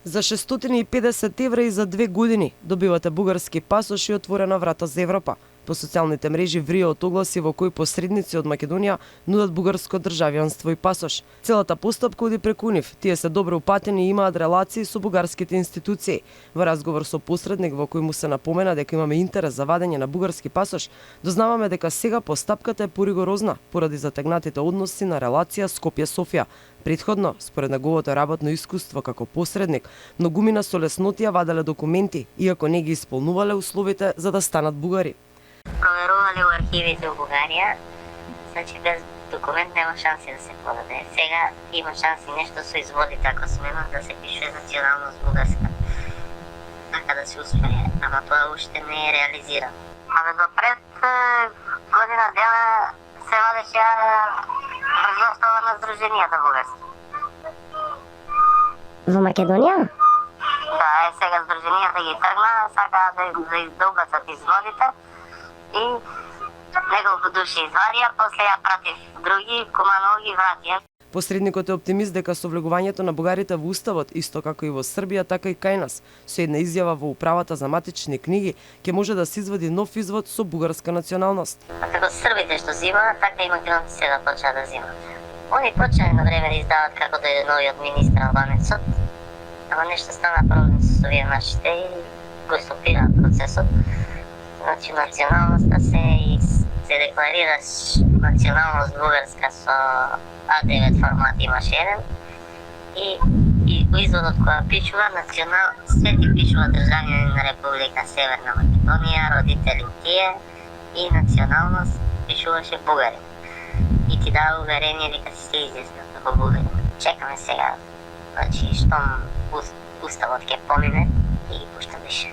За 650 евра и за 2 години добивате бугарски пасош и отворена врата за Европа. По социјалните мрежи вријат огласи во кои посредници од Македонија нудат бугарско државјанство и пасош. Целата постапка оди преку нив. Тие се добро упатени и имаат релации со бугарските институции. Во разговор со посредник во кој му се напомена дека имаме интерес за вадење на бугарски пасош, дознаваме дека сега постапката е поригорозна поради затегнатите односи на релација Скопје-Софија. Предходно, според неговото работно искуство како посредник, многумина со леснотија ваделе документи, иако не ги исполнувале условите за да станат бугари. Проверували у архивите у Бугарија, значи без документ нема шанси да се подаде. Сега има шанси нешто со изводите, ако смема, да се пише националност бугарска. Така да се успее, ама тоа уште не е реализирано. Абе допред година дела се водеше врзостава на Сдруженијата бугарски. Во Македонија? Да, сега Сдруженијата ги тргна, сакаат да убацат изводите и неколку души извадија, после ја пратив други, куманово ги вратија. Посредникот е оптимист дека со влегувањето на бугарите во уставот, исто како и во Србија, така и кај нас, со една изјава во управата за матични книги, ќе може да се извади нов извод со бугарска националност. А како србите што зимаат, така и македонци сега почнаа да зимаат. Они почнаа на време да издават како дојде новиот министр албанецот, ама нешто стана проблем со овие нашите и го стопира процесот. Значи националноста се декларира националност бугарска со А9 формат имаш еден и во изводот која пишува свети пишува државјани на Република Северна Македонија, родители тие и националност пишуваше бугари. И ти дава уверение дека си се изјаснил како бугари. Чекаме сега, значи штом уставот ќе помине и ги пуштаме ше.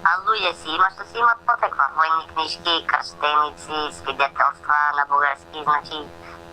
А луѓе си има што си имат потекла, војни книжки, крштеници, свидетелства на бугарски, значи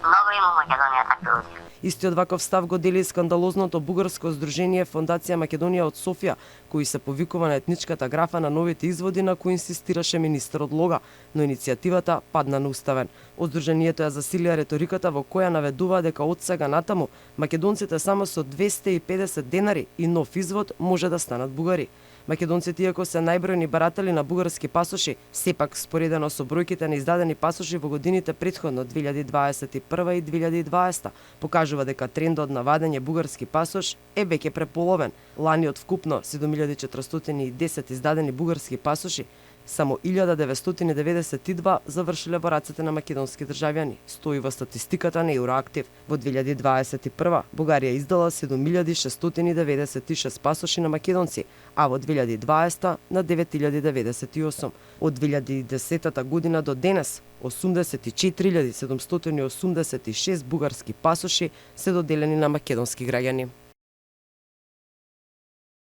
многу има во Македонија такви луѓе. Истиот ваков став го дели скандалозното бугарско здружение Фондација Македонија од Софија, кој се повикува на етничката графа на новите изводи на кои инсистираше министерот Лога, но иницијативата падна неуставен. Од здружението ја засилија реториката во која наведува дека од сега натаму македонците само со 250 денари и нов извод може да станат бугари. Македонците, иако се најбројни баратели на бугарски пасоши, сепак споредено со бројките на издадени пасоши во годините претходно 2021 и 2020, покажува дека трендот на вадење бугарски пасош е веќе преполовен. Лани од вкупно 7410 издадени бугарски пасоши, само 1992 завршиле во рацете на македонски државјани, стои во статистиката на Евроактив. Во 2021 Бугарија издала 7696 пасоши на македонци, а во 2020 на 9098. Од 2010 година до денес 84786 бугарски пасоши се доделени на македонски граѓани.